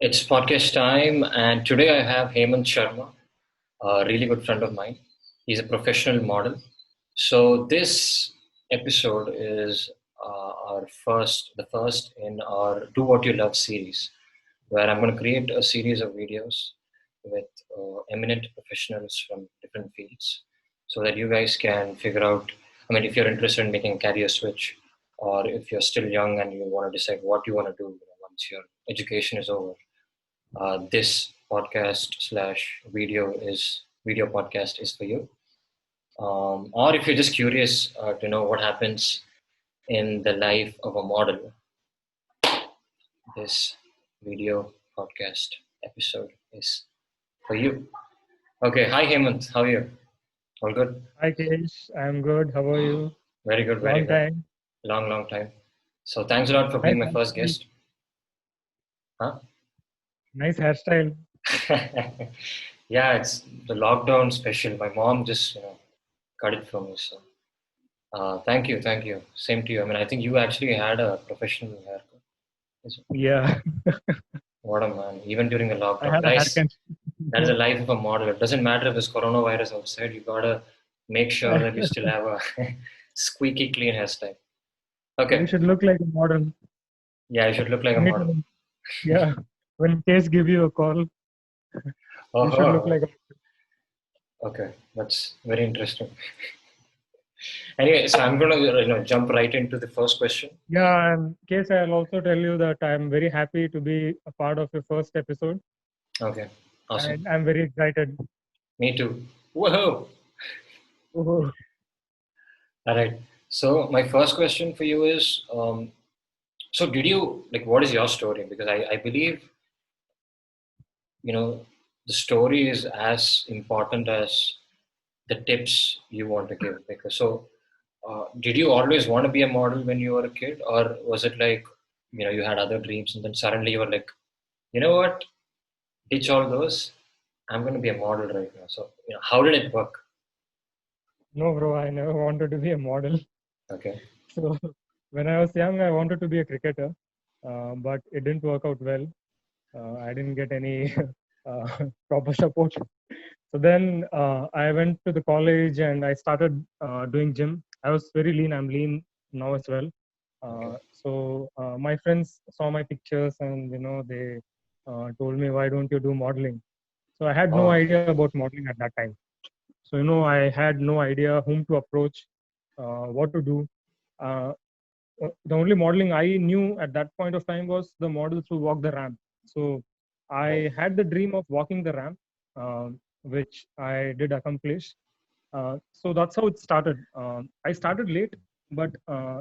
It's podcast time, and today I have Hemant Sharma, a really good friend of mine. He's a professional model. So this episode is the first in our Do What You Love series, where I'm going to create a series of videos with eminent professionals from different fields, so that you guys can figure out. I mean, if you're interested in making a career switch, or if you're still young and you want to decide what you want to do once your education is over, this podcast slash video podcast is for you. Or if you're just curious to know what happens in the life of a model, this video podcast episode is for you. Okay, hi Hemant, how are you? All good? Hi, Kesh. I'm good. How are you? Very good, very Long good. time. Long, long time. So thanks a lot for being Nice my first hairstyle. guest. Huh? Nice hairstyle. Yeah, it's the lockdown special. My mom just cut it for me. So thank you, thank you. Same to you. I mean, I think you actually had a professional haircut. Is it? Yeah, What a man. Even during the I lockdown, have a guys, haircut. that is the life of a model. It doesn't matter if there's coronavirus outside. You gotta make sure that you still have a squeaky clean hairstyle. You Okay. should look like a model. Yeah, you should look like a model. Anytime. Yeah. When Kesh give you a call, you should look Oh, like a. okay. That's very interesting. Anyway, so I'm gonna jump right into the first question. Yeah, and Kesh, I'll also tell you that I'm very happy to be a part of your first episode, Okay. Awesome. and I'm very excited. Me too. Whoa. Oh, All right. So my first question for you is, so did you like what is your story? Because I believe the story is as important as the tips you want to give. Because so, did you always want to be a model when you were a kid, or was it like you had other dreams and then suddenly you were like, you know what, ditch all those. I'm going to be a model right now. So how did it work? no, bro, I never wanted to be a model. Okay. So when I was young, I wanted to be a cricketer, but it didn't work out well. I didn't get any uh, proper support. So then I went to the college and I started doing gym. I was very lean. I'm lean now as well. Okay. So my friends saw my pictures and they told me, why don't you do modeling? So I had no Oh, idea about modeling at that time. So I had no idea whom to approach, what to do. Uh, the only modeling I knew at that point of time was the models who walk the ramp. So right. I had the dream of walking the ramp, which I did accomplish. So that's how it started. I started late, but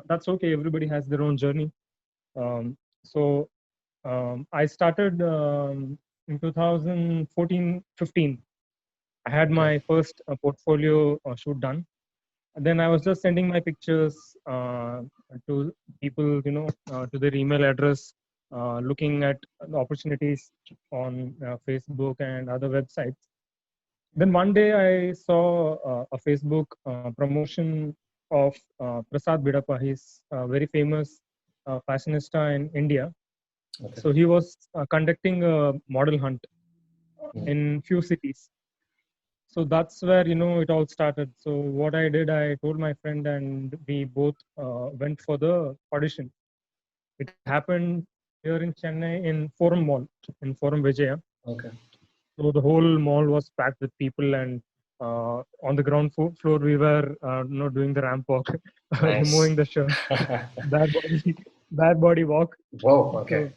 that's okay. Everybody has their own journey. So I started in 2014-15. I had Okay. my first portfolio shoot done. Then I was just sending my pictures to people, to their email address, looking at the opportunities on Facebook and other websites. Then one day I saw a Facebook promotion of Prasad Bidappa. He's a very famous fashionista in India. Okay. So he was conducting a model hunt Hmm. in few cities. So that's where it all started. So what I did, I told my friend and we both went for the audition. It happened here in Chennai in Forum Mall, in Forum Vijaya. Okay. So the whole mall was packed with people, and on the ground floor we were doing the ramp walk, Nice. removing the shirt, bad body, bad body walk. Whoa. Okay. So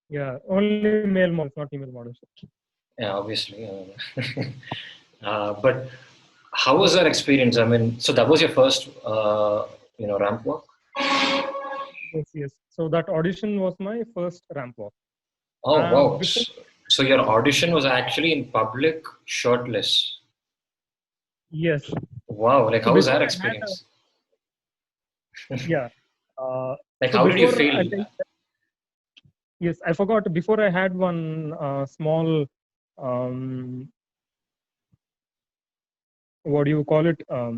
yeah, only male models, not female models. Yeah, obviously. But how was that experience? I mean, so that was your first, ramp walk? Yes, yes. So that audition was my first ramp walk. Oh, wow. Before, So your audition was actually in public, shirtless. yes. Wow. Like, So how was before that I had a, experience? yeah. Uh, Like, so how did you before I feel? think, yes, I forgot. Before I had one small, um, what do you call it? Oh,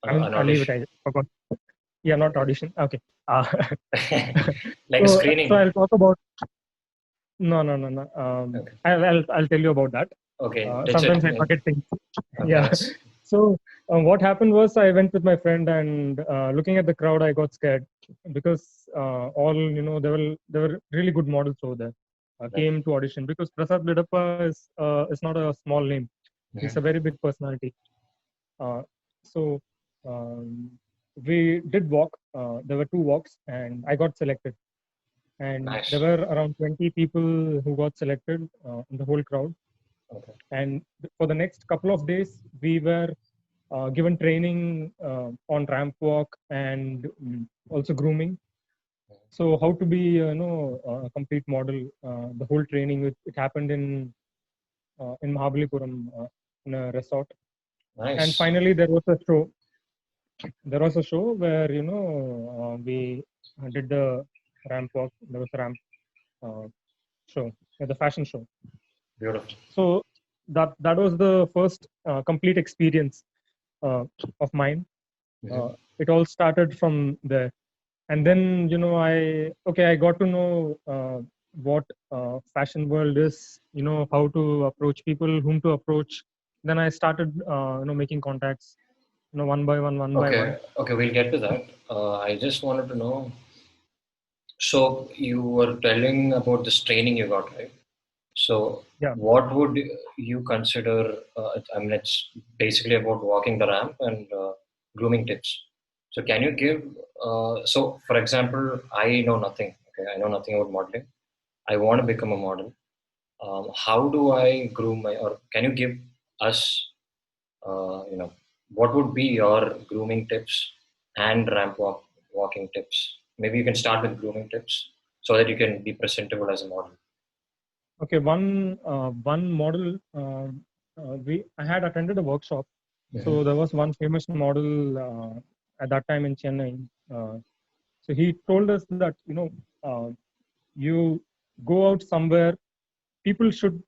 I'll an leave it. audition. I forgot. Yeah, not Okay. audition. Okay. Uh, Like a so screening. I'll talk about. No. Okay. I'll tell you about that. Okay. That's Sometimes it. I forget things. Okay. Yeah. That's So what happened was I went with my friend, and looking at the crowd, I got scared because all there were really good models over there. right. Came to audition because Prasad Bidappa is not a small name. He's a Mhm. very big personality. Uh, so um, we did walk. There were two walks, and I got selected. And there Nice. were around 20 people who got selected in the whole crowd. Okay. And for the next couple of days, we were given training on ramp walk and also grooming. So how to be a complete model. The whole training it happened in Mahabalipuram in a resort. And Nice. finally, there was a show. There was a show where we did the ramp walk. There was a ramp uh, show, the fashion show. Beautiful. So that was the first complete experience uh, of mine. Mhm. Uh, it all started from there, and then I got to know what fashion world is. How to approach people, whom to approach. Then I started making contacts. One by one, one by one. Okay. Okay. We'll get to that. I just wanted to know. So you were telling about this training you got, right? So Yeah. what would you consider? I mean, it's basically about walking the ramp and grooming tips. So can you give? So for example, I know nothing. Okay, I know nothing about modeling. I want to become a model. How do I groom my? Or can you give us? What would be your grooming tips and walking tips? Maybe you can start with grooming tips so that you can be presentable as a model. Okay. One model. We I had attended a workshop. So Hmm. there was one famous model at that time in Chennai. Uh, so he told us that uh, you go out somewhere, people should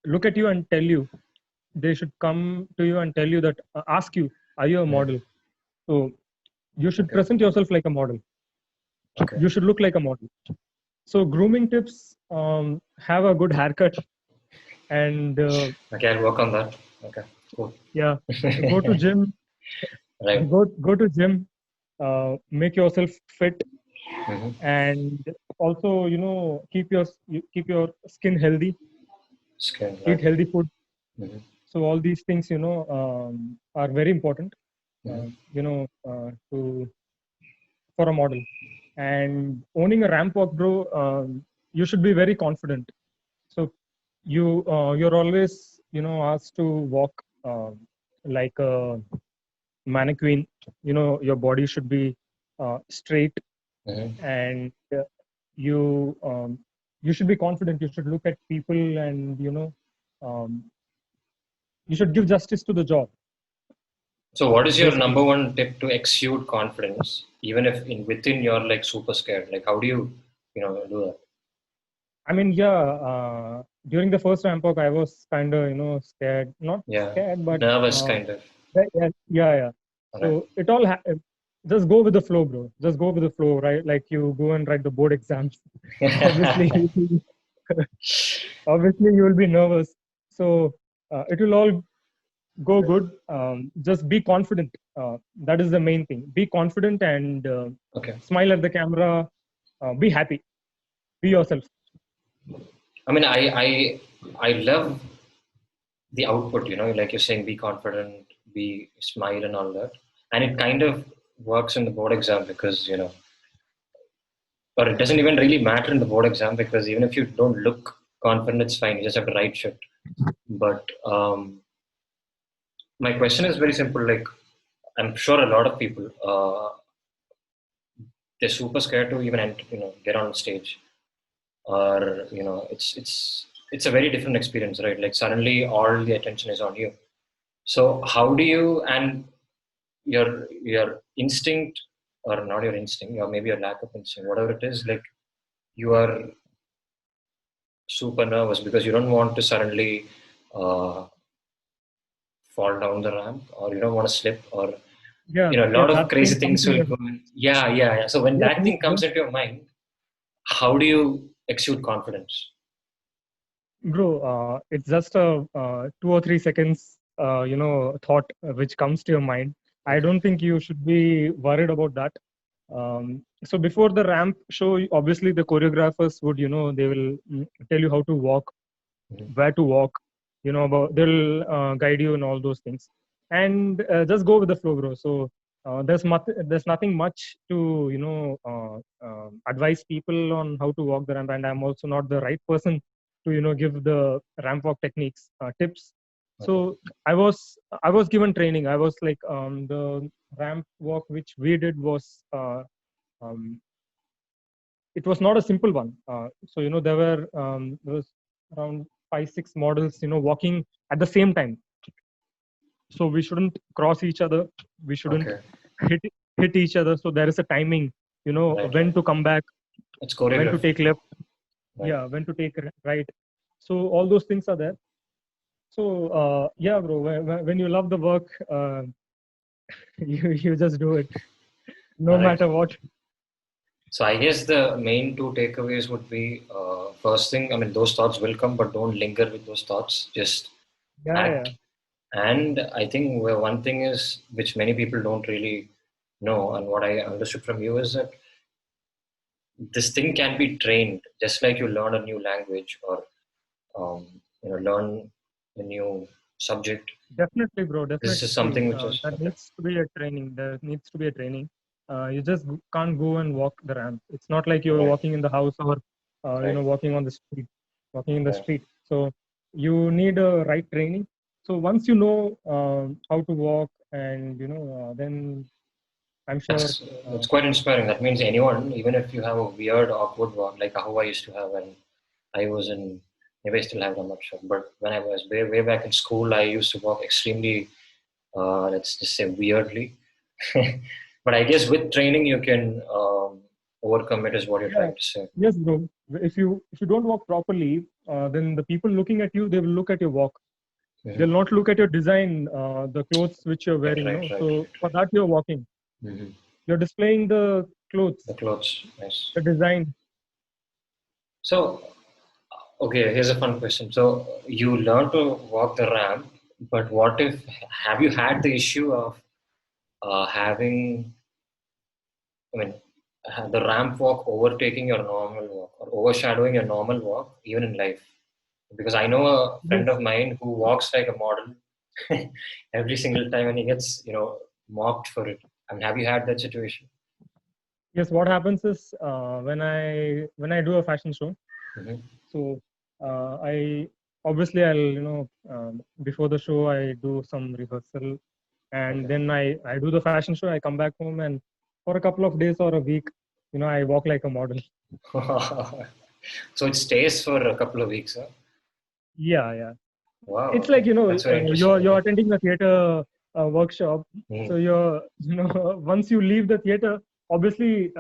look at you and tell you. They should come to you and tell you that ask you, are you a model? So you should Okay. present yourself like a model. Okay. You should look like a model. So grooming tips: have a good haircut, and Okay, I'll work on that. Okay, cool. yeah, go to gym. Right. Go to gym. Make yourself fit, Mm-hmm. and also keep your skin healthy. Skin, Eat right. healthy food. Mm-hmm. So all these things are very important Mm-hmm. to for a model. And owning a ramp walk, bro, you should be very confident. So you're always asked to walk like a mannequin. Your body should be straight, Mm-hmm. and you you should be confident. You should look at people, and um, you should give justice to the job, So, what is your basically. number one tip to exude confidence, even if within you're like super scared? Like, how do you do that? I mean, yeah, during the first ramp walk, I was kind of scared, not Yeah, scared, but nervous kind of. yeah. Right. So it all just go with the flow, bro. Just go with the flow, right? Like you go and write the board exams. Obviously, obviously you will be nervous. So it will all go good. Just be confident. That is the main thing. Be confident and Okay. smile at the camera. Be happy. Be yourself. I mean, I love the output. Like you're saying, be confident, be smile, and all that, and it kind of works in the board exam because or it doesn't even really matter in the board exam because even if you don't look confident, it's fine. You just have to write shit. But my question is very simple. Like, I'm sure a lot of people, they're super scared to even get on stage, or it's a very different experience, right? Like suddenly all the attention is on you. So how do you and your instinct, or not your instinct, or maybe your lack of instinct, whatever it is, like you are super nervous because you don't want to suddenly uh, fall down the ramp, or you don't want to slip, or Yeah, a yeah. lot of That crazy thing comes things in will your go in. Yeah. So when yeah. that thing comes into your mind, how do you exude confidence? Bro, it's just a 2 or 3 seconds, thought which comes to your mind. I Okay. don't think you should be worried about that. So before the ramp show, obviously the choreographers would, they will tell you how to walk, Mhm. where to walk, they'll guide you in all those things, and just go with the flow, bro. So there's nothing much to, advise people on how to walk the ramp, and I'm also not the right person to, give the ramp walk techniques, tips. Okay. So I was given training. I was like, the ramp walk which we did was, um, it was not a simple one. So there was around 5 6 models, walking at the same time. So we shouldn't cross each other. We shouldn't Okay. hit hit each other. So there is a timing. Right. When Right. to come back, It's when to choreographed. take left, Right. yeah, when to take right. So all those things are there. So yeah, bro. When you love the work, you just do it, no All right. matter what. So I guess the main two takeaways would be first thing, I mean, those thoughts will come, but don't linger with those thoughts. Just Yeah, yeah. act. And I think one thing is, which many people don't really know, and what I understood from you is that this thing can be trained, just like you learn a new language or learn a new subject. Definitely, bro. This is Definitely. something which is That okay. needs to be a training. There needs to be a training. You just can't go and walk the ramp. It's not like you're Right, walking in the house or, right, walking on the street, walking in the right. street. So you need a right training. So once you know how to walk, and then I'm sure. That's Uh, that's quite inspiring. That means anyone, even if you have a weird, awkward one, like how I used to have when I was in, maybe I still have, I'm not sure. But when I was way back in school, I used to walk extremely, let's just say, weirdly. But I guess with training, you can overcome it, is what you're yeah. trying to say. Yes, bro. If you don't walk properly, then the people looking at you, they will look at your walk. Hmm. They'll not look at your design, the clothes which you're Right, wearing. right, right, So for that you're walking. right. Hmm. You're displaying the The clothes, clothes, nice. the design. So, okay, here's a fun question. So, you learn to walk the ramp, but what if, have you had the issue of having, I mean, the ramp walk overtaking your normal walk or overshadowing your normal walk, even in life? Because I know a friend Yes, of mine who walks like a model every single time and he gets, mocked for it. I mean, have you had that situation? yes. What happens is, when I do a fashion show, Hmm. so I obviously I'll, before the show I do some rehearsal, and Okay. then I do the fashion show. I come back home, and for a couple of days or a week, I walk like a model. So it stays for a couple of weeks, huh? Yeah, yeah. It's Wow, like, that's very interesting. you're Okay. attending a theater workshop. So Mhm. you're, once you leave the theater, obviously,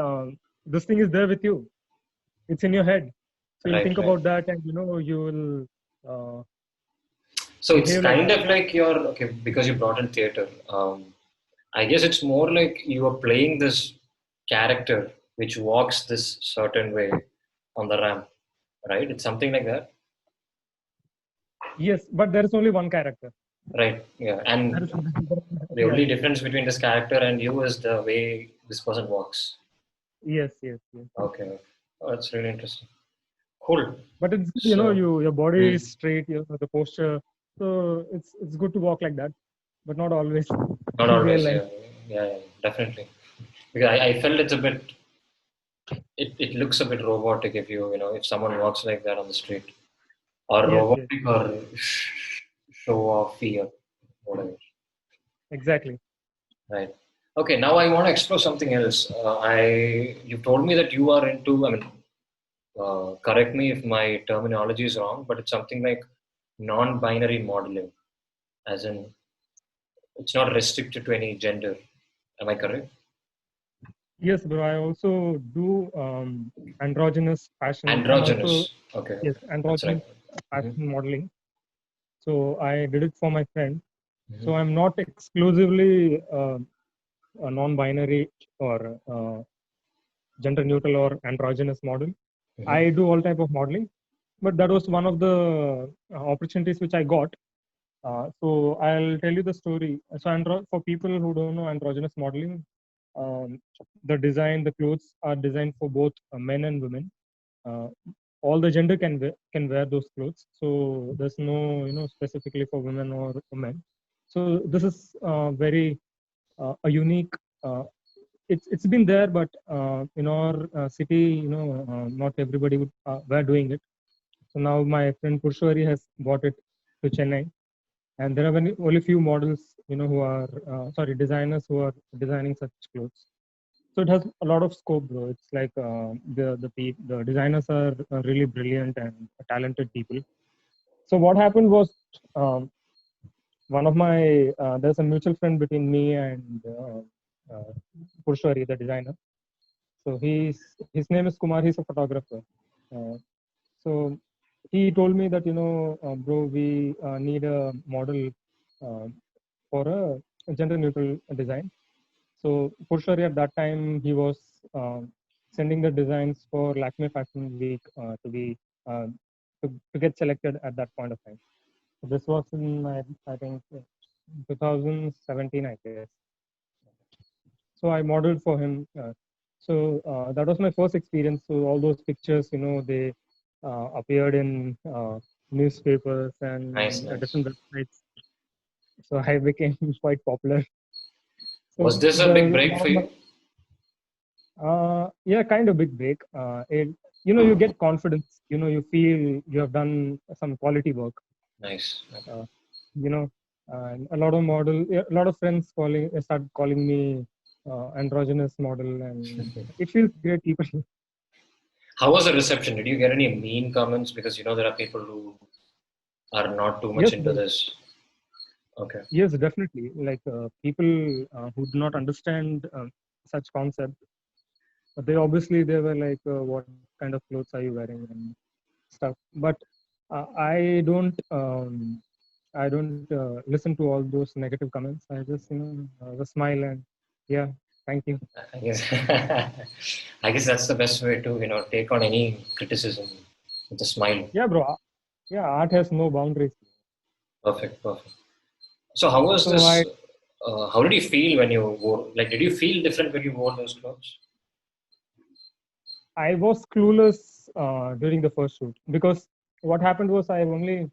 this thing is there with you. It's in your head. So you'll Right, think right. about that, and you will So it's behave like kind that. of like you're okay because you brought in theater. I guess it's more like you are playing this character which walks this certain way on the ramp, right? It's something like that, Yes, but there is only one character. right? Yeah. There And is, the yeah. only difference between this character and you is the way this person walks. Yes, yes, yes. Okay. Oh, that's really interesting. Cool. But it's good, So, your body hmm, is straight, the posture. So it's good to walk like that, but not always not in real always. life. Yeah, yeah, yeah, definitely. Because I felt it's a bit. It looks a bit robotic if if someone walks like that on the street, or Yes, yes, robotic or show off fear, whatever. exactly. Right. Okay. Now I want to explore something else. You told me that you are into. I mean, correct me if my terminology is wrong, but it's something like non-binary modeling, as in it's not restricted to any gender. Am I correct? Yes, bro. I also do androgynous fashion, and also, Androgynous. Okay. yes, Okay. That's right. androgynous Hmm. fashion modeling. So I did it for my friend. Hmm. So I'm not exclusively a non-binary or gender neutral or androgynous model. Hmm. I do all type of modeling. but that was one of the opportunities which I got. So I'll tell you the story. So for people who don't know androgynous modeling, the design, the clothes are designed for both men and women. Uh, all the gender can wear those clothes. So there's no specifically for women or men. So this is very a unique. It's been there, but in our city, not everybody were doing it. So now my friend Purushwari has bought it to Chennai, and there are only few models, who are designers who are designing such clothes. So it has a lot of scope, bro. It's like the designers are really brilliant and talented people. So what happened was, um, one of my there's a mutual friend between me and Purushwari, the designer. So his name is Kumar. He's a photographer. Uh, so he told me that bro, we need a model uh, for a gender neutral design. So Purushwari at that time he was sending the designs for Lakme Fashion Week uh, to get selected at that point of time. So this was in I think 2017, I guess. So I modeled for him. So that was my first experience. So all those pictures, they appeared in newspapers Nice, and nice. different websites. So I became quite popular. Was So this a big the break for you? yeah, kind of big break. You get confidence. You feel you have done some quality work. Nice. Okay. Uh, you know, and a lot of friends start calling me androgynous model, and it feels great. People, How was the reception? Did you get any mean comments? Because there are people who are not too much yes, into bro. this. Okay. Yes, definitely. Like people who do not understand such concept, they were like, "What kind of clothes are you wearing?" and stuff. But I don't listen to all those negative comments. I just just smile and yeah, thank you. I guess I guess that's the best way to take on any criticism with a smile. Yeah, bro. Yeah, art has no boundaries. Perfect, perfect. So how was So this? How did you feel when you wore? Like, did you feel different when you wore those clothes? I was clueless during the first shoot because what happened was I only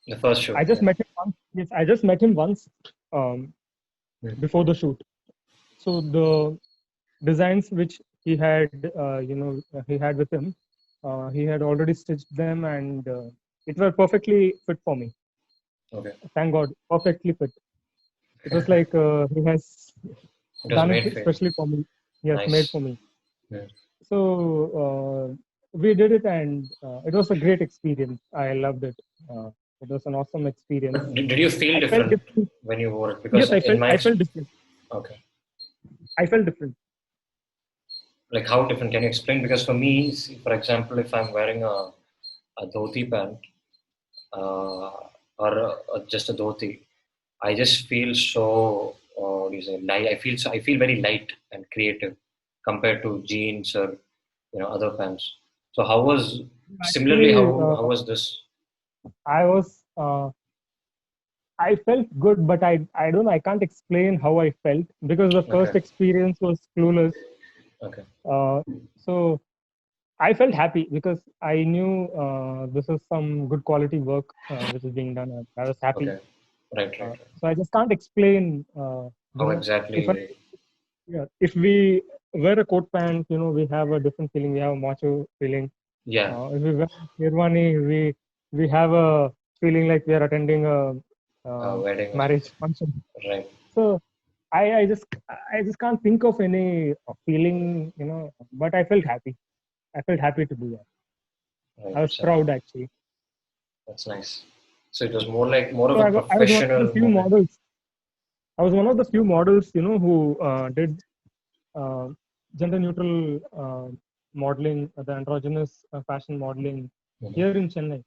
The first shoot, I just yeah. met him once. Yes, I just met him once um, before Mhm. the shoot. So the designs which he had with him, he had already stitched them, and it were perfectly fit for me. Okay, Thank God, perfectly fit. It was like he has it was done it made for you. especially for me. Yes, made Nice. for me. Yeah. So we did it, and it was a great experience. I loved it. It was an awesome experience. But did you feel I felt different different. when you wore it? Yes, Because in my I felt different. okay, I felt different. like how different? Can you explain? Because for me, see, for example, if I'm wearing a dhoti pant uh, or just a dhoti, I just feel so. What do you say? Light. I feel very light and creative compared to jeans or other pants. So how was similarly? Actually, How was this? I was I felt good, but I don't know. I can't explain how I felt because the first Okay. experience was clueless. Okay. Uh, so I felt happy because I knew this is some good quality work which is being done. And I was happy. Okay. Right. Right. Right. So I just can't explain. How If I, exactly? yeah, if we wear a coat pant, we have a different feeling. We have a macho feeling. Yeah. If we wear Nirvani, we have a feeling like we are attending a Wedding. marriage function. Right. So I just can't think of any feeling, but I felt happy. I felt happy to do that. Right. I was So proud actually. that's nice. So it was more of So a I was one of the professional few moment. models. I was one of the few models, who did uh, gender neutral modeling, the androgynous fashion modeling Mhm. here in Chennai.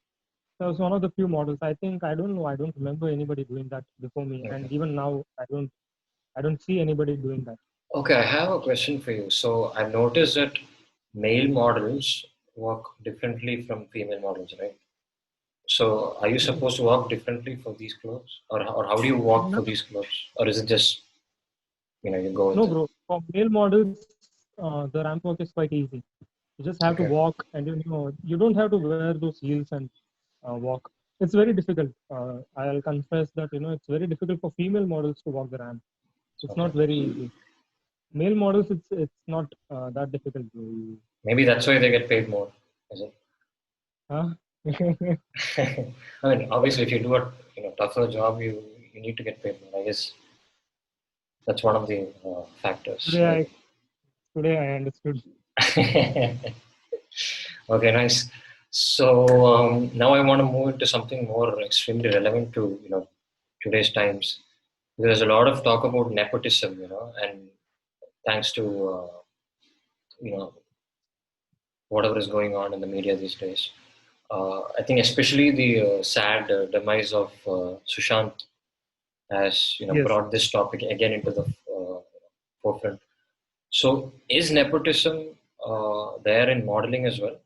So I was one of the few models. I think I don't know. I don't remember anybody doing that before me, and Okay. even now I don't see anybody doing that. Okay, I have a question for you. So I've noticed that male models work differently from female models, right? So are you Yes. supposed to walk differently for these clothes, or how do you walk No, for these clothes, or is it just you go with no, it? bro. For male models, the ramp walk is quite easy. You just have to Okay, walk, and you don't have to wear those heels and walk. It's very difficult. I'll confess that it's very difficult for female models to walk the ramp. It's not okay. very easy. Male models, it's not that difficult. Maybe that's why they get paid more, is it? Huh? I mean, obviously, if you do a tougher job, you need to get paid more. I guess that's one of the factors, today I maybe. today I understood. Okay, nice. So now I want to move into something more extremely relevant to today's times. There's a lot of talk about nepotism, and thanks to you know whatever is going on in the media these days. I think especially the sad demise of Sushant has Yes, brought this topic again into the forefront. So is nepotism there in modeling as well?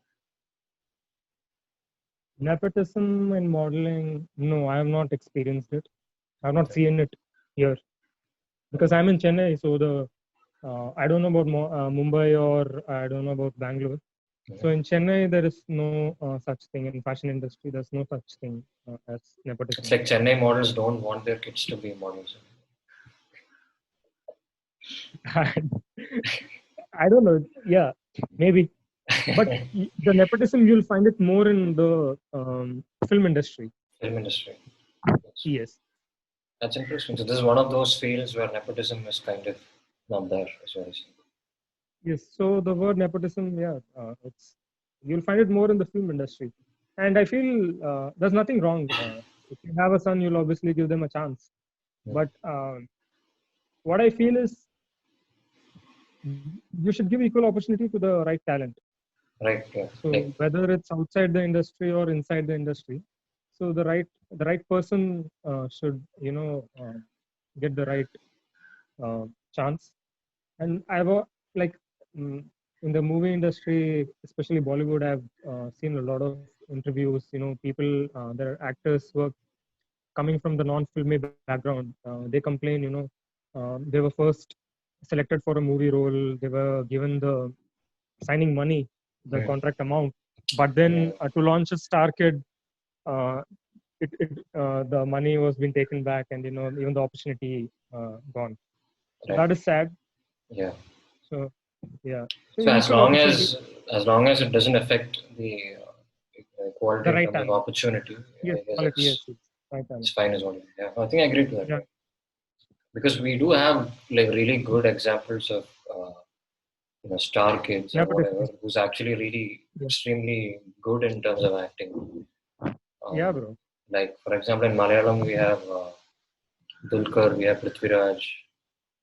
nepotism in modeling. No, I have not experienced it. I have not Okay. seen it here because I'm in Chennai. So I don't know about Mumbai or I don't know about Bangalore. So Mhm. in Chennai, there is no such thing in fashion industry. There's no such thing as It's nepotism. like Chennai models don't want their kids to be models. I don't know. Yeah, maybe. But the nepotism, you'll find it more in the film industry. Film industry. Yes. Yes. That's interesting. So this is one of those fields where nepotism is kind of not there, is what I see. Yes. So the word nepotism, yeah, it's you'll find it more in the film industry. And I feel there's nothing wrong. If you have a son, you'll obviously give them a chance. Hmm. But what I feel is you should give equal opportunity to the right talent. Right. Yeah. So Like whether it's outside the industry or inside the industry, so the right person should get the right chance. And like mm, in the movie industry, especially Bollywood, I've seen a lot of interviews. People, there are actors who are coming from the non-filmy background. They complain, they were first selected for a movie role. They were given the signing money, the hmm, contract amount, but yeah, then to launch a Star Kid, uh, the money was being taken back, and even the opportunity gone. So right. that is sad. Yeah. So yeah, so So equal opportunity, as long as it doesn't affect the the quality in right terms of talent. opportunity, Yes, I guess quality. Yes, yes, right it's talent. fine as well. Yeah, I think I agree to that. Yeah, Yeah. Because we do have like really good examples of star kids or whatever nepotism. who's actually really Yeah, extremely good in terms of acting. yeah, Um, bro. like for example, in Malayalam we have Dulquer, we have Prithviraj,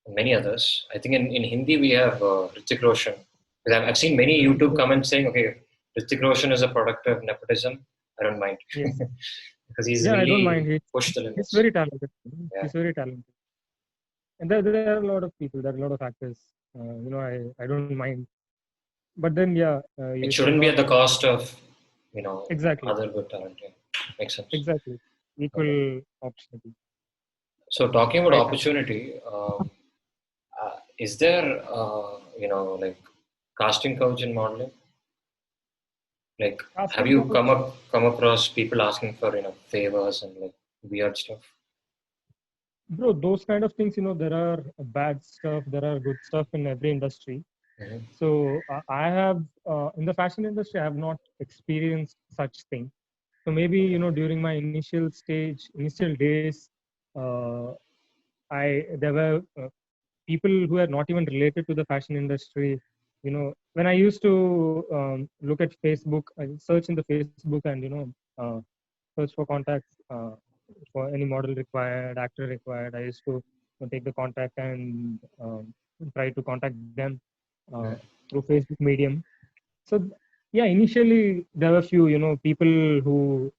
and many others. I think in Hindi we have Hrithik Roshan. Because I've seen many YouTube comments saying, okay, Hrithik Roshan is a product of nepotism. I don't mind Yes. because he's Yeah, I don't really mind. pushed the He's limits. very talented. Yeah, He's very talented. And there are a lot of people. There are a lot of actors. I don't mind. But then, yeah, you it should shouldn't be not. at the cost of Exactly. other good talent. Yeah, makes sense. Exactly. Okay. Equal opportunity. So talking about Right talent. opportunity, is there like casting couch in modeling? Like, have Casting you couch. come across people asking for favors and like weird stuff? Bro, those kind of things, there are bad stuff, there are good stuff in every industry. Hmm. So I have, in the fashion industry, I have not experienced such thing. So maybe, Okay. during my initial days, uh, there were people who are not even related to the fashion industry. When I used to look at Facebook, I search in the Facebook and search for contacts for any model required, actor required. I used to take the contact and try to contact them uh, Mm. through Facebook medium. So yeah, initially there were few people who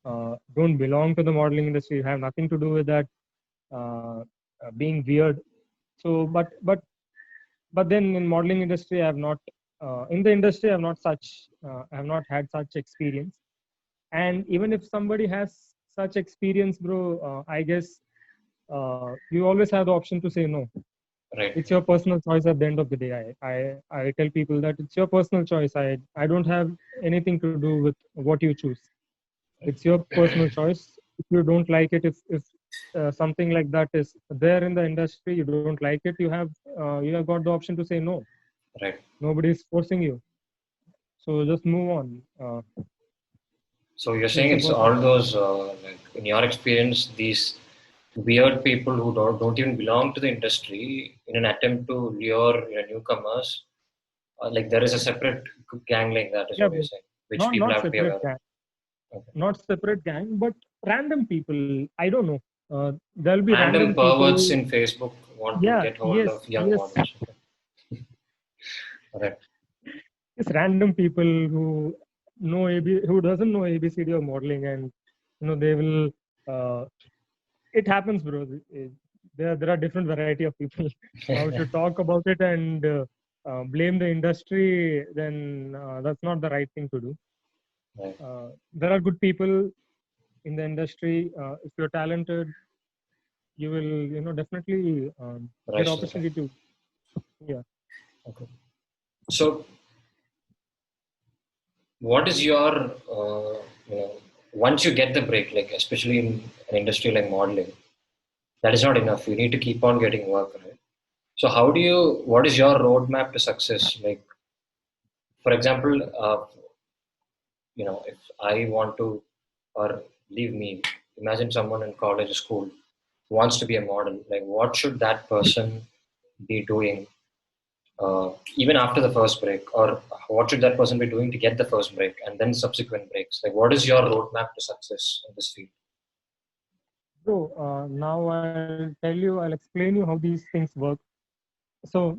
don't belong to the modeling industry, have nothing to do with that, being weird. So but but then in modeling industry, I have not in the industry, I have not had such experience. And even if somebody has such experience, bro, I guess you always have the option to say no. Right. It's your personal choice at the end of the day. I tell people that it's your personal choice. I don't have anything to do with what you choose. It's your personal choice. If you don't like it, if something like that is there in the industry, you don't like it, you have got the option to say no. Right. Nobody is forcing you. So just move on. So you're It's saying a it's personal. all those, like in your experience, these weird people who don't even belong to the industry in an attempt to lure newcomers. Like there is a separate gang like that, is Yeah, what you're but saying, which people not have to be aware separate of. gang, Okay. not separate gang, but random people. I don't know. There'll be Random random perverts people. in Facebook want to Yeah, get hold yes, of young yes, models. Okay. Right. yes. Random people who doesn't know ABCD of modeling, and they will. Uh, it happens, bro. There are different variety of people. Now, if you talk about it and blame the industry, then that's not the right thing to do. Right. There are good people in the industry. If you're talented, you will definitely get Rise to the top. opportunity to. Yeah. Okay. So what is your once you get the break, like especially in an industry like modeling, that is not enough. You need to keep on getting work, right? So how do you, what is your roadmap to success? Like, for example, if I want to, or leave me, imagine someone in college or school wants to be a model, like what should that person be doing, even after the first break, or what should that person be doing to get the first break and then subsequent breaks? Like, what is your roadmap to success in this field? So now I'll explain you how these things work. So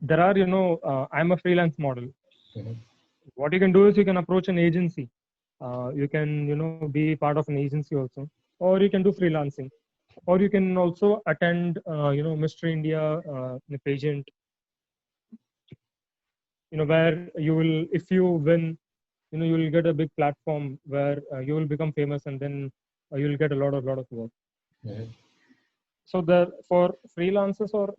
there are, I'm a freelance model. Mm-hmm. What you can do is you can approach an agency. You can, be part of an agency also, or you can do freelancing, or you can also attend, Mr. India pageant, where you will, if you win, you will get a big platform where you will become famous, and then you will get a lot of work. Mm-hmm. So the for freelancers, or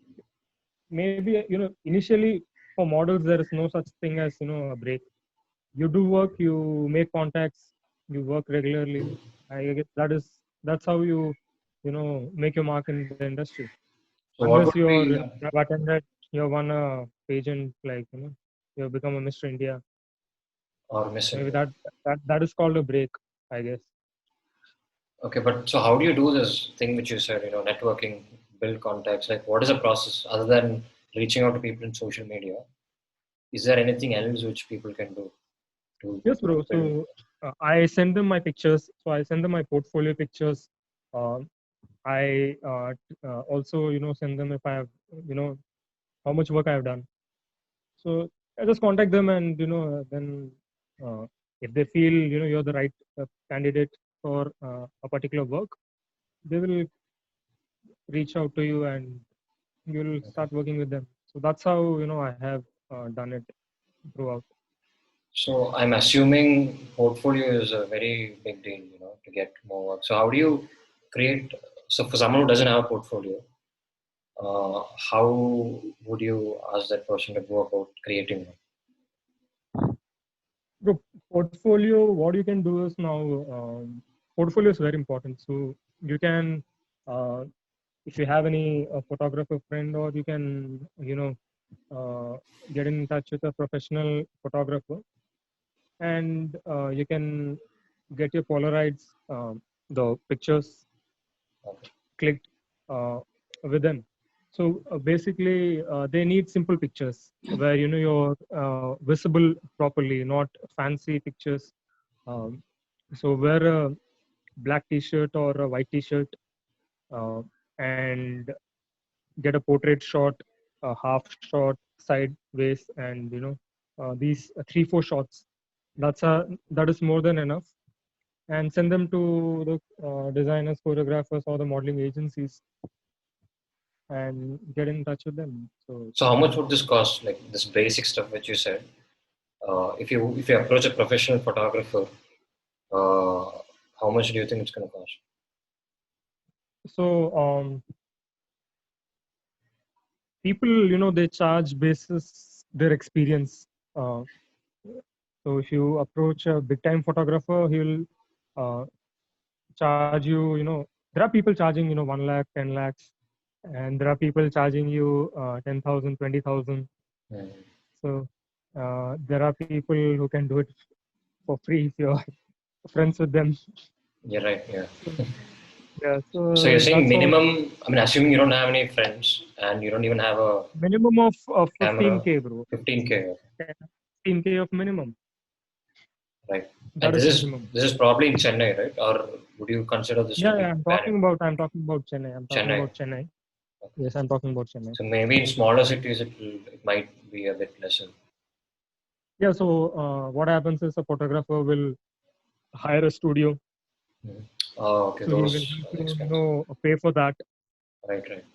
maybe initially for models, there is no such thing as a break. You do work, you make contacts, you work regularly. I guess that's how you make your mark in the industry. So, what Unless would you're be, have attended, you have won a pageant, like you have become a Mr. India. or Miss Maybe India? that is called a break, I guess. Okay, but so how do you do this thing which you said, networking, build contacts? Like, what is the process other than reaching out to people in social media? Is there anything else which people can do to Yes, bro. build? So I send them my pictures. So I send them my portfolio pictures. Uh, I also, send them if I have, how much work I have done. So I just contact them, and then uh, if they feel you're the right candidate for a particular work, they will reach out to you, and you'll Okay. start working with them. So that's how I have done it throughout. So I'm assuming portfolio is a very big deal, to get more work. So how do you create? So for someone who doesn't have a portfolio, how would you ask that person to go about creating one? So portfolio, what you can do is now, portfolio is very important. So you can, uh, if you have any photographer friend, or you can, get in touch with a professional photographer, and you can get your Polaroids, the pictures Okay. clicked uh, with them. So basically, they need simple pictures where you're visible properly, not fancy pictures. Um, so wear a black T-shirt or a white T-shirt, uh, and get a portrait shot, a half shot, sideways, and these 3-4 shots. That is more than enough, and send them to the designers, photographers, or the modeling agencies. and get in touch with them. So So how much would this cost? Like this basic stuff which you said. If you approach a professional photographer, uh, how much do you think it's going to cost? so people, they charge basis their experience. Uh, so if you approach a big time photographer, he'll uh, charge you. There are people charging 1 lakh, 10 lakhs, and there are people charging you 10,000, 20,000. Mm. So there are people who can do it for free if you're friends with them. You're right. Yeah. So, yeah, So you're so saying that's how minimum? I mean, assuming you don't have any friends and you don't even have a minimum of camera, 15K, bro. 15K, 15K of minimum. right? And That this is is minimum. this is probably in Chennai, right? Or would you consider this to Yeah, be yeah, pan? I'm talking about Chennai. I'm talking Chennai. about Chennai. Yes, I'm talking about Chennai. So maybe in smaller cities it might be a bit lesser. Yeah, so what happens is a photographer will hire a studio, Mhm. Oh, okay, so he will those have are to, expensive. pay for that. Right, right.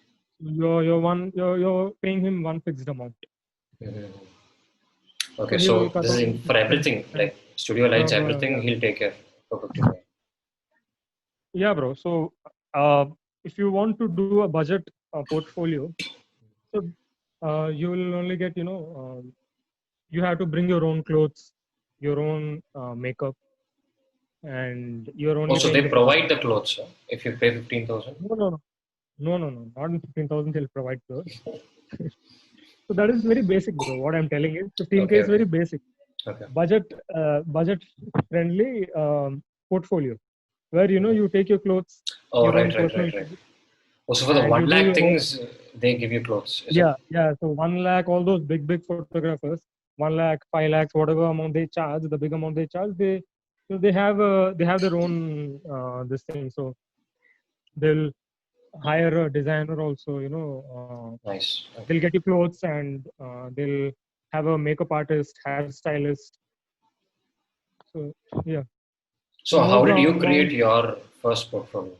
You're paying him one fixed amount. Mhm. So Okay, he'll so cut this is off in, for everything, 10%. like studio lights, everything. Yeah, He'll take care for 15K. yeah, bro. So uh, if you want to do a budget portfolio, so you will only get, you have to bring your own clothes, your own makeup, and you're only Also, paying they the picture. provide the clothes if you pay 15,000. No, no, no, no, no, no. Not in 15,000. They'll provide clothes. So that is very basic, bro. What I'm telling is 15K Okay, is very okay, basic. okay. Budget friendly portfolio where Mhm. you take your clothes, Oh, your own right, right, personal right, right. clothes, Also, for the and you one do lakh your own. things, they give you clothes, is it? Yeah. So 1 lakh, all those big photographers, 1 lakh, 5 lakhs, whatever amount they charge, the big amount they charge, they have their own this thing. So they'll hire a designer also. Nice. They'll Okay. get you clothes, and they'll have a makeup artist, hairstylist. So yeah. So So, no how did you ground create mount, your first portfolio?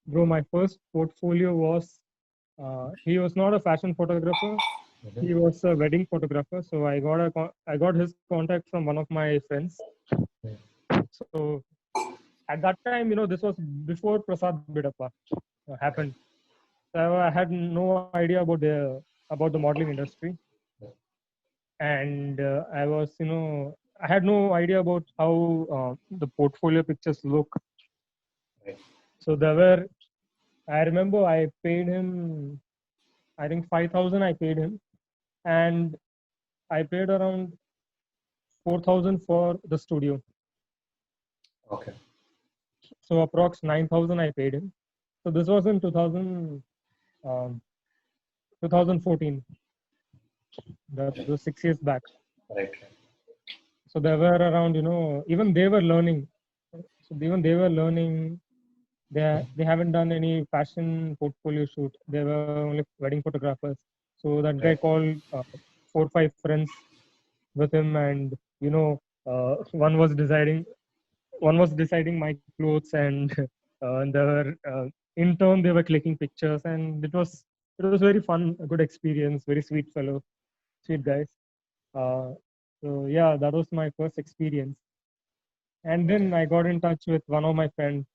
bro. My first portfolio was he was not a fashion photographer. Mhm. He was a wedding photographer. So I got his contact from one of my friends. Mhm. So at that time, this was before Prasad Bidappa Okay. happened. So I had no idea about the modeling industry, and I had no idea about how the portfolio pictures look. Right. So there were. I remember I paid him. I think 5,000. I paid him, and I paid around 4,000 for the studio. Okay. So approx 9,000 I paid him. So this was in um, 2014. That Right. was 6 years back. Right. So there were around, even they were learning. So even they were learning. They haven't done any fashion portfolio shoot. They were only wedding photographers. So that guy Right. called 4 5 friends with him, and one was deciding my clothes, and they were in turn they were clicking pictures, and it was very fun, a good experience, very sweet fellow, sweet guys. uh, so yeah, that was my first experience. And Okay. then I got in touch with one of my friends,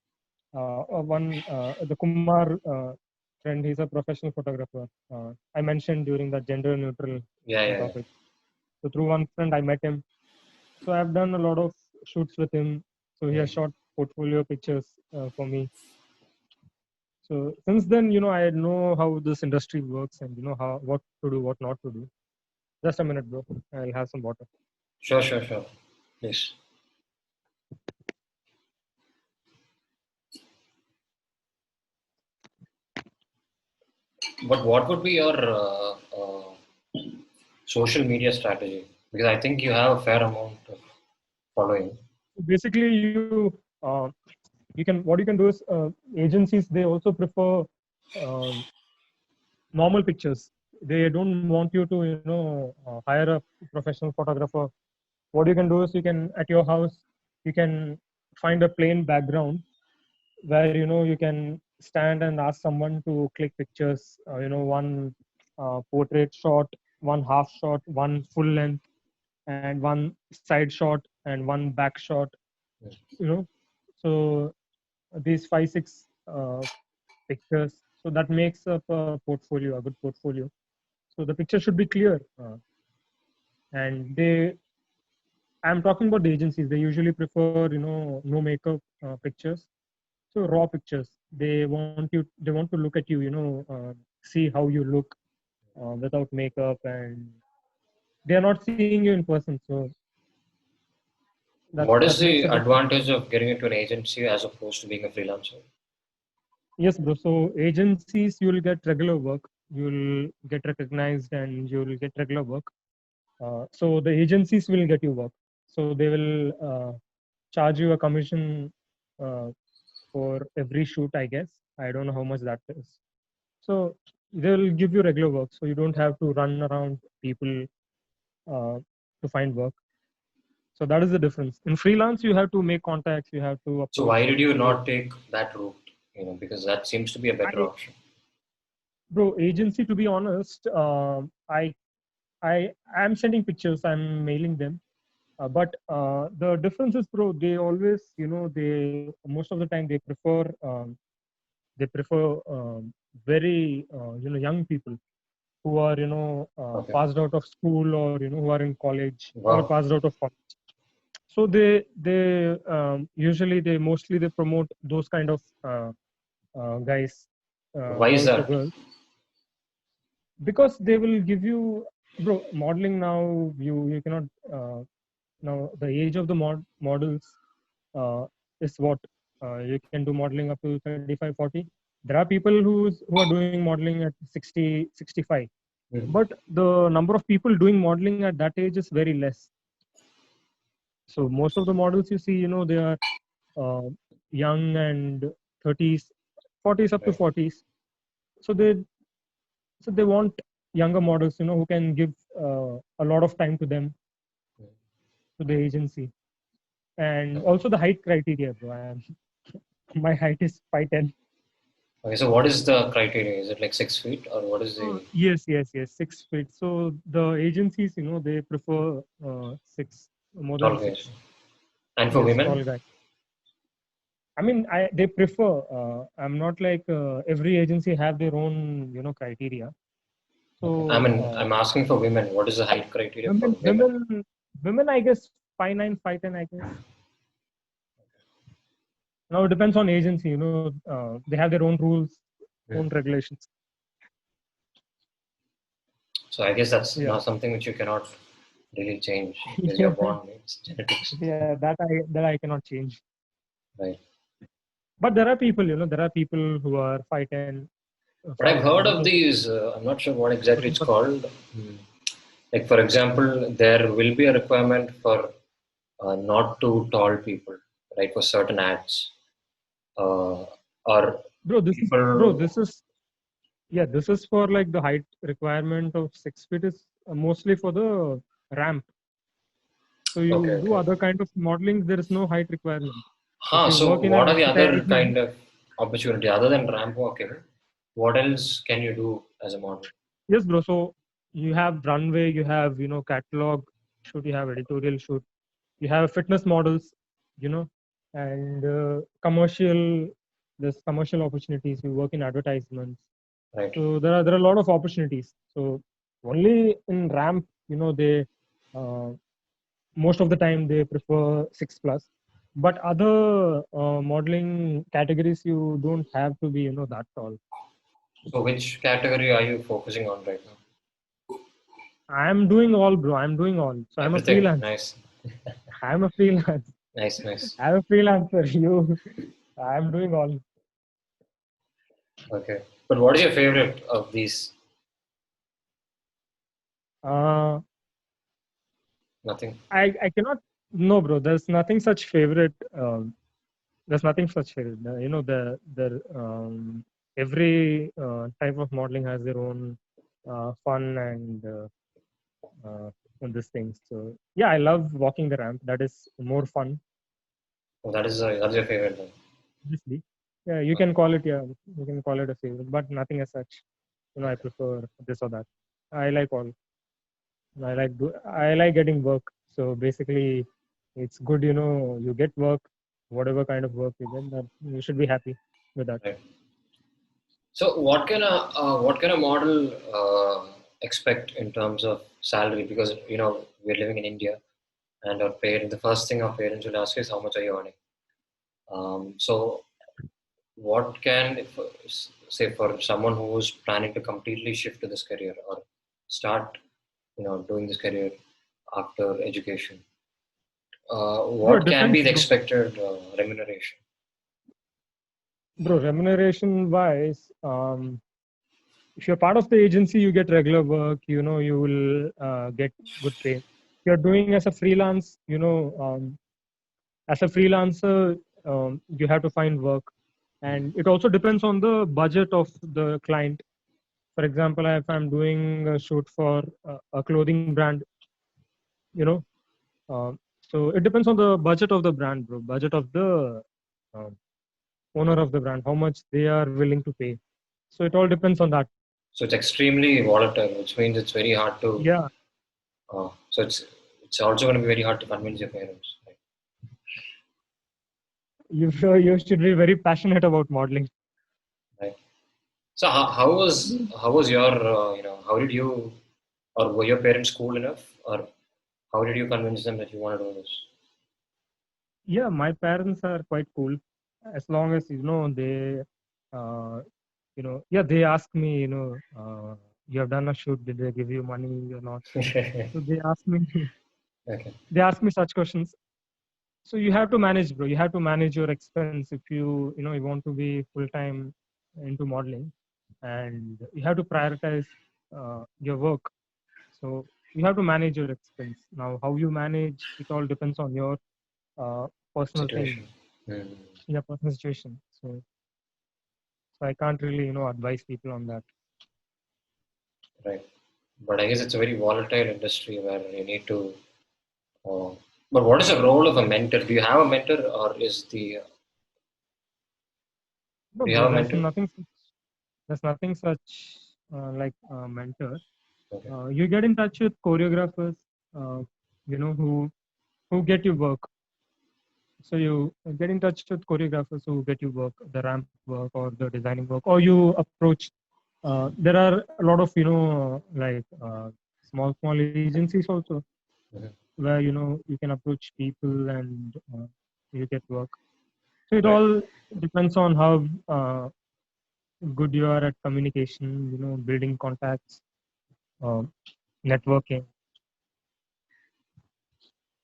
the Kumar friend. He's a professional photographer. I mentioned during that gender neutral Yeah. Yeah. Yeah. topic. So through one friend I met him. So I've done a lot of shoots with him. So he has Mhm. shot portfolio pictures for me. So since then, I know how this industry works, and how what to do, what not to do. Just a minute, bro. I'll have some water. Sure. Sure. Sure. Please. But what would be your social media strategy? Because I think you have a fair amount of following. Basically, you can what you can do is, agencies, they also prefer um, normal pictures. They don't want you to hire a professional photographer. What you can do is, you can, at your house, you can find a plain background where you can stand and ask someone to click pictures, one portrait shot, one half shot, one full length, and one side shot, and one back shot, you know. So these 5, 6 pictures. So that makes up a portfolio, a good portfolio. So the picture should be clear. And I'm talking about the agencies. They usually prefer, no makeup pictures. So raw pictures. They want to look at you, see how you look without makeup, and they are not seeing you in person. So What that is makes the a difference. advantage of getting into an agency as opposed to being a freelancer? Yes, bro. So agencies, you will get regular work. You'll get recognized, and you'll get regular work. So the agencies will get you work. So they will charge you a commission uh, for every shoot, I guess. I don't know how much that is. So they will give you regular work. So you don't have to run around people to find work. So that is the difference. In freelance, you have to make contacts. You have to So approach why did you people. not take that route? Because that seems to be a better I, option. bro, agency. To be honest, I am sending pictures. I'm mailing them. But the difference is, bro, they always, they most of the time they prefer very, young people who are, Okay. passed out of school, or who are in college or Wow. passed out of college. So they usually they mostly they promote those kind of guys, Why is boys or that? girls, because they will give you, bro. Modeling now, you cannot now the age of the models uh, is what you can do modeling up to 35, 40. There are people who are doing modeling at 60, 65, Hmm. but the number of people doing modeling at that age is very less. So most of the models you see, they are uh, young and 30s, 40s up to Right. 40s. So they want younger models, who can give a lot of time to them, to the agency. And also the height criteria, bro. My height is 5'10". Okay, so what is the criteria? Is it like 6 feet or what is the Yes, yes, yes, 6 feet. So the agencies, they prefer six, more than tall guys? six. And for Yes, tall women? guy. I mean, they prefer. I'm not like every agency have their own, criteria. Okay. I So mean, I'm asking for women. What is the height criteria for women, women? women, women, I guess 5'9", 5'10", I guess. Now it depends on agency. They have their own rules, Hmm. own regulations. So I guess that's Yeah, not something which you cannot really change because you're born. It's genetics, yeah, that I cannot change. right? But there are people, there are people who are 5'10", But I've 5'11", heard of these. I'm not sure what exactly looking it's for. called. Hmm. Like for example, there will be a requirement for not too tall people, right? For certain ads, or Bro, people. this is yeah, this is for like the height requirement of 6 feet is mostly for the ramp. So Okay, you do okay. other kind of modeling, there is no height requirement. If Huh, you so work in an what are the other advertisement, kind of opportunity other than ramp walking? What else can you do as a model? yes, bro. So you have runway, you have catalog shoot, you have editorial shoot, you have fitness models, you know, and commercial. There's commercial opportunities. You work in advertisements. Right. So there are a lot of opportunities. So only in ramp, they uh, most of the time they prefer 6 plus. But other modeling categories, you don't have to be that tall. So which category are you focusing on right now? I'm doing all, bro. I'm doing all. So I'm a Everything. freelance. Nice. I'm a freelance. Nice, nice. I'm a freelancer. I'm doing all. Okay. But what is your favorite of these? Uh, Nothing. I cannot. No, bro. There's nothing such favorite. There's nothing such favorite. Every type of modeling has their own fun and this thing. So yeah, I love walking the ramp. That is more fun, Oh, that is your favorite then. obviously. Yeah, you can call it. Yeah, you can call it a favorite, but nothing as such. I prefer this or that. I like all. I like getting work. So basically, it's good. You get work, whatever kind of work you get, that you should be happy with that. Right. So what kind of model expect in terms of salary? Because we're living in India, and the first thing our parents will ask is how much are you earning. So what can, say, for someone who's planning to completely shift to this career or start, doing this career after education, Bro, it what can depends, be the bro. expected remuneration? Bro, remuneration wise, if you're part of the agency, you get regular work. You will get good pay. If you're doing as a freelance, as a freelancer, you have to find work, and it also depends on the budget of the client. For example, if I'm doing a shoot for a clothing brand, you know, uh, so it depends on the budget of the brand, bro. Budget of the uh, owner of the brand, how much they are willing to pay. So it all depends on that. So it's extremely volatile, which means it's very hard to. Yeah, So it's also going to be very hard to convince your parents. Right? you should be very passionate about modeling. Right. So how was your how did you, or were your parents cool enough, or how did you convince them that you want to do this? Yeah, my parents are quite cool, as long as they, uh, yeah, they ask me, you have done a shoot, did they give you money or not? So they ask me, Okay. they ask me such questions. So you have to manage, bro. You have to manage your expense if you want to be full time into modeling, and you have to prioritize your work. So you have to manage your expense. Now, how you manage it all depends on your uh, personal thing, Situation. Hmm. your personal situation. So I can't really advise people on that. Right. But I guess it's a very volatile industry where you need to. Uh, but what is the role of a mentor? Do you have a mentor, or No, do you bro, have a there's mentor? nothing. There's nothing such like a mentor. Okay. You get in touch with choreographers, uh, who get you work. So you get in touch with choreographers who get you work, the ramp work or the designing work, or you approach. There are a lot of like small agencies also, Mhm. where you can approach people and you get work. So it Right. all depends on how good you are at communication, building contacts, uh, networking.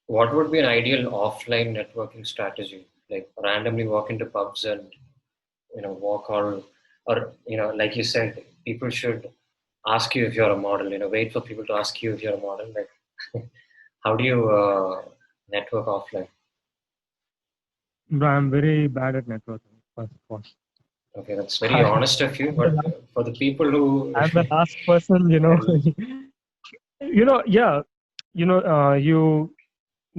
What would be an ideal offline networking strategy? Like randomly walk into pubs and walk or like you said, people should ask you if you're a model. Wait for people to ask you if you're a model. Like, how do you network offline? But I'm very bad at networking, first of all. Okay, that's very honest of you. I'm the But last, for the people who, I'm the last person, yeah, you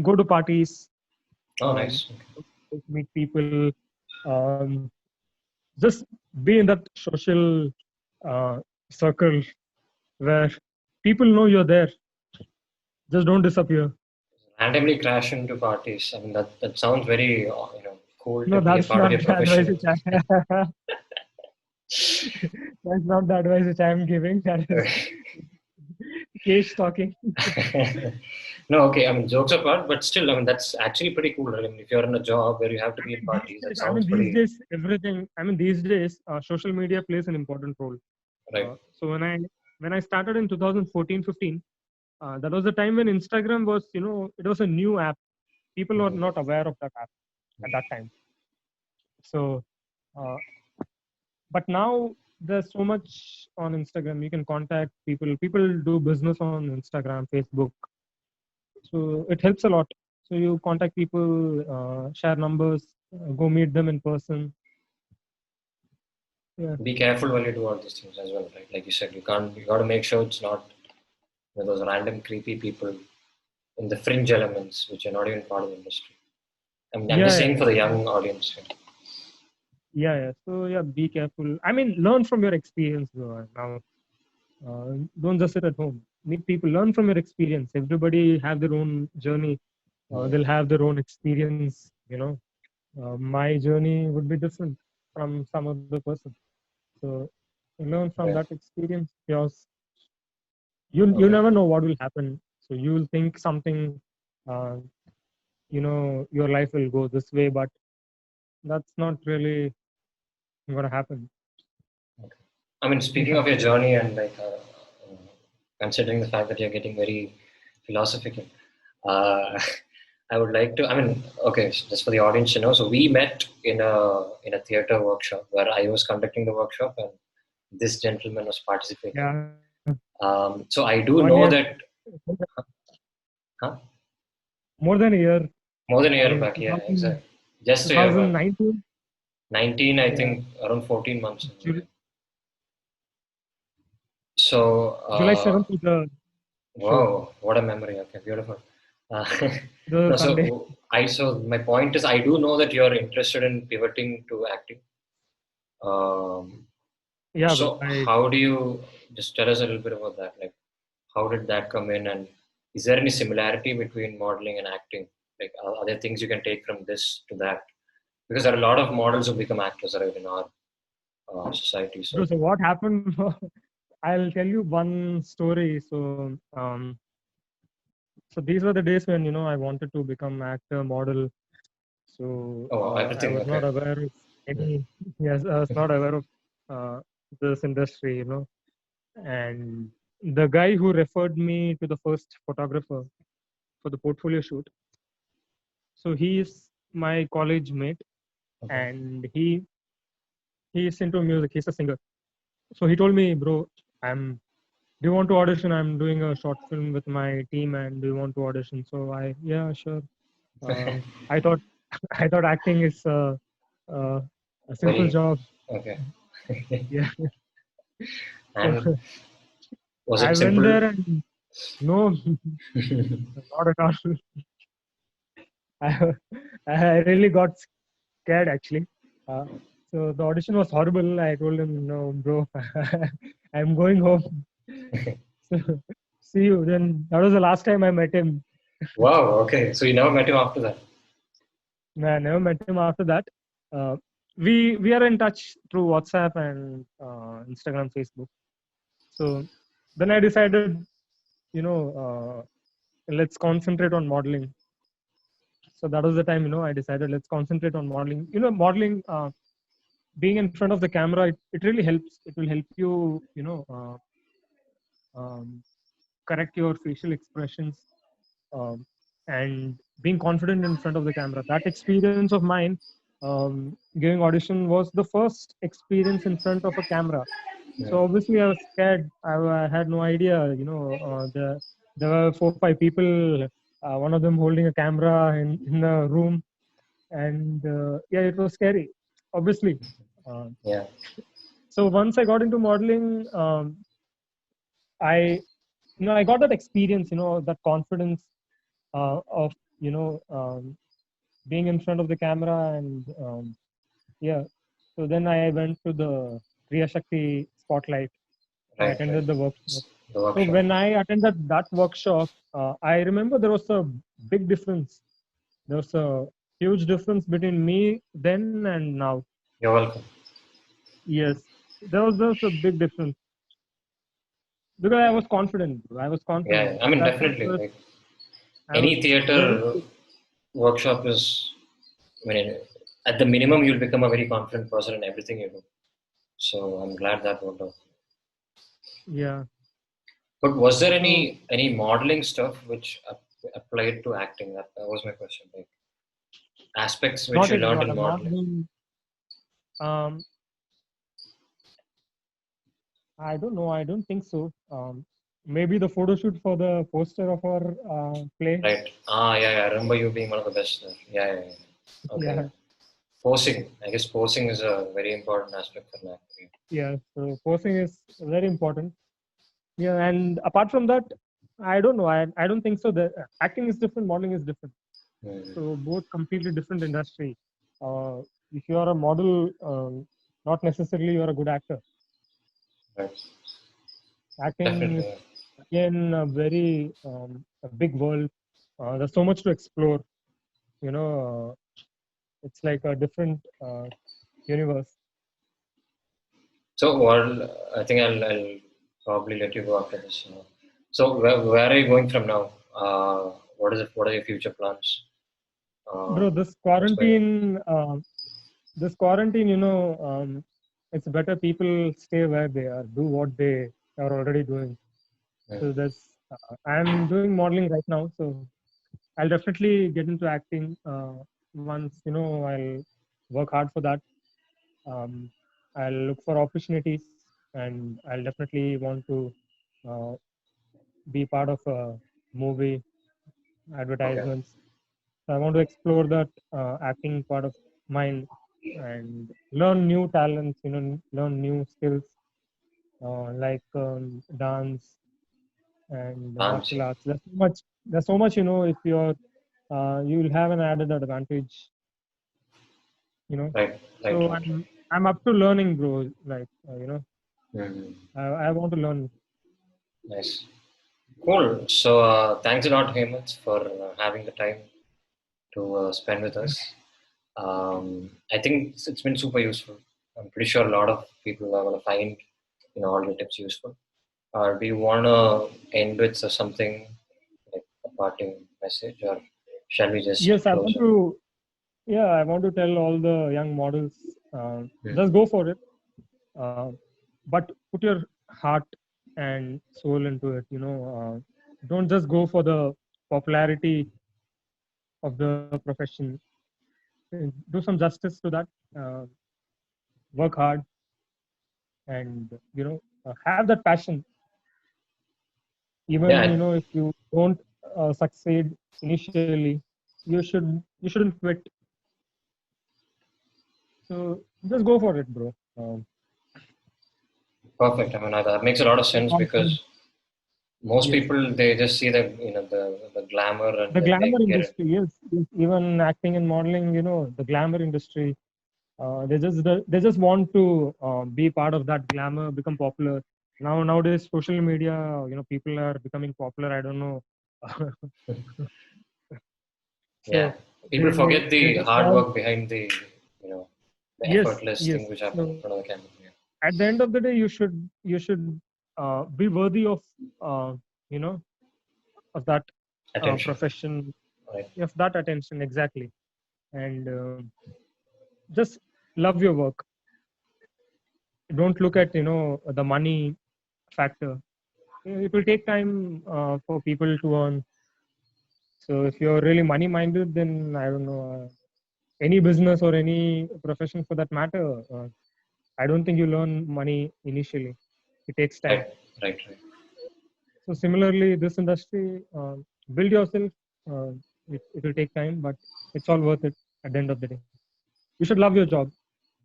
go to parties, oh, um, nice. meet people, um, just be in that social uh, circle where people know you're there. Just don't disappear. Randomly crash into parties. I mean, that sounds very cool to No, be a that's part of not your the advice profession. which that's not the advice which I'm giving. That is cage talking. No, okay. I mean, jokes apart, but still, I mean, that's actually pretty cool. Right? I mean, if you're in a job where you have to be in These parties, that days, sounds these pretty days, everything. These days, social media plays an important role. right. So when I started in 2014-15, that was the time when Instagram was, it was a new app. People were Mhm. not aware of that app at that time. So, uh, but now there's so much on Instagram. You can contact people. People do business on Instagram, Facebook. So it helps a lot. So you contact people, share numbers, go meet them in person. Yeah. Be careful when you do all these things as well, right? Like you said, you got to make sure it's not those random creepy people in the fringe elements which are not even part of the industry. I'm Yeah, just saying yeah, for the young audience. yeah. Yeah. So yeah, be careful. I mean, learn from your experience, bro. Now, don't just sit at home. Meet people. Learn from your experience. Everybody have their own journey. Mm. They'll have their own experience. My journey would be different from some other person. So learn from Right. that experience. Because you Okay. never know what will happen. So you will think something. Uh, your life will go this way, but that's not really going to happen. Okay. I mean, speaking Yeah. of your journey and considering the fact that you're getting very philosophical, uh, I would like to. I mean, okay, so just for the audience to know, so we met in a theater workshop where I was conducting the workshop and this gentleman was participating. Yeah. So I do 1 year, know that, huh? more than a year. More than a I year mean, back, yeah, exactly. Just a year back. 2019. 19, I Yeah. think, around 14 months. July, So, July 7th is the show, wow, what a memory. Okay, beautiful. Uh, the no, Sunday. so my point is, I do know that you're interested in pivoting to acting. Um, Yeah, bro. so how do you just tell us a little bit about that? Like, how did that come in, and is there any similarity between modeling and acting? Like, are there things you can take from this to that? Because there are a lot of models who become actors, right, in our society. Bro, So, so what happened? I'll tell you one story. So these were the days when I wanted to become actor, model. So oh, I everything. was not Okay. aware of Mm. any. Yes, I was not aware of uh, this industry. And the guy who referred me to the first photographer for the portfolio shoot. So he is my college mate, Okay. and he's into music. He's a singer. So he told me, bro, I'm. Do you want to audition? I'm doing a short film with my team, and do you want to audition? So yeah, sure. I thought, I thought acting is uh, a simple Very job. okay. Yeah. So And was I it went simple? there, and no, not at all. I, I really got scared actually. Uh, so the audition was horrible. I told him, no, bro, I'm going home. So, see you. Then that was the last time I met him. Wow. Okay. So you never met him after that. I never met him after that. Uh, we are in touch through WhatsApp and Instagram, Facebook. So then I decided, let's concentrate on modeling. So that was the time, I decided let's concentrate on modeling. Modeling, being in front of the camera, it really helps. It will help you, um, correct your facial expressions, um, and being confident in front of the camera. That experience of mine, giving audition, was the first experience in front of a camera. Yeah. So obviously I was scared. I had no idea. There were 4 5 people. One of them holding a camera in a room, and yeah, it was scary. Obviously. Uh, Yeah. so once I got into modeling, I I got that experience. That confidence of being in front of the camera, and yeah. So then I went to the Kriya Shakti Spotlight. I Right. Right. attended the workshop. The So workshop. when I attended that workshop, I remember there was a big difference. There was a huge difference between me then and now. You're welcome. Yes, there was a big difference because I was confident. I was Yeah. confident. I mean, That time definitely. Like I was any very. theater workshop is. I mean, at the minimum, you'll become a very confident person in everything you do. So I'm glad that worked out. Yeah. But was there So any modeling stuff which applied to acting? That was my question. Like aspects which not you in learned not in I'm not modeling. doing. Um, I don't know. I don't think so. Maybe the photo shoot for the poster of our play. Right. Ah, yeah, yeah. I remember you being one of the best there. Yeah, yeah, yeah. Okay. Yeah. Posing. I guess posing is a very important aspect for an actor. Yeah. So posing is very important. Yeah. And apart from that, I don't know. I don't think so. The acting is different. Modeling is different. Mm. So both completely different industry. Uh, if you are a model, not necessarily you are a good actor. Right. Acting is Definitely. again a big world. There's so much to explore. You know, it's like a different universe. So, well, I think I'll probably let you go after this. So, where are you going from now? What is it? What are your future plans? Bro, What's going on? this quarantine, it's better people stay where they are, do what they are already doing. So Mm. that's I'm doing modeling right now, so I'll definitely get into acting once I'll work hard for that. Um, I'll look for opportunities, and I'll definitely want to uh, be part of a movie, Okay. advertisements. So I want to explore that acting part of mine and learn new talents, learn new skills like dance and martial Dancing. arts. There's so much, if you'll have an added advantage, you know. Right. Right. So Right. I'm up to learning, bro. Like, Mm. I want to learn. Nice. Cool. So, thanks a lot, Hemant, for having the time to spend with us. I think it's been super useful. I'm pretty sure a lot of people are going to find all your tips useful. Do you want to end with something like a parting message, or shall we just Yes, I close want it? to. Yeah, I want to tell all the young models, Hmm. just go for it. Uh, but put your heart and soul into it. Don't just go for the popularity of the profession. Do some justice to that. Uh, Work hard, and have that passion. Yeah, Even if you don't succeed initially, you shouldn't quit. So just go for it, bro. perfect. I mean, that makes a lot of Stay sense confident. because most Yes. people they just see the the glamour and The then they glamour get it. industry, yes, yes. Even acting and modeling, the glamour industry. They just want to be part of that glamour, become popular. Nowadays, social media, people are becoming popular. I don't know. Yeah, So people forget they the just hard want. work behind you know the Yes, effortless thing yes. which happen in So front of the camera. Yeah. at the end of the day, you should be worthy uh, you know of that Attention, profession, right? of that attention, exactly. And just love your work. Don't look at the money factor. It will take time for people to earn. So if you're really money minded, then I don't know, any business or any profession for that matter, I don't think you learn money initially. It takes time. Right, right, right. So similarly, this industry, build yourself. uh, it will take time, but it's all worth it at the end of the day. You should love your job.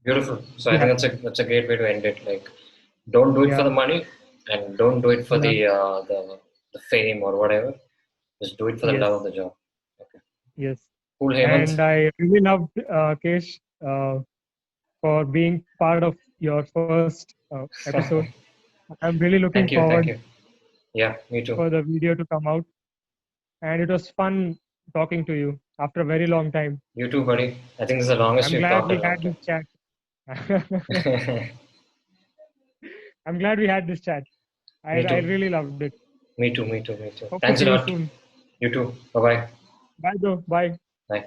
Beautiful. So Be I think happy. that's a great way to end it. Like, don't do it for Yeah, the money, and don't do it for yeah, the fame or whatever. Just do it for the love of yes, the job. Okay. yes. Cool, Hemant. And I really loved Kesh, for being part of your first episode. I'm really looking Thank you, thank forward you. Yeah, me too. for the video to come out. And it was fun talking to you after a very long time. You too, buddy. I think this is the longest I'm we've glad talked in we a long had time. this chat. I'm glad we had this chat. I, Me I too. really loved it. Me too. Me too. Me too. Hope to Thanks a see you lot. soon. You too. Bye bye. Bye, bro. Bye. Bye.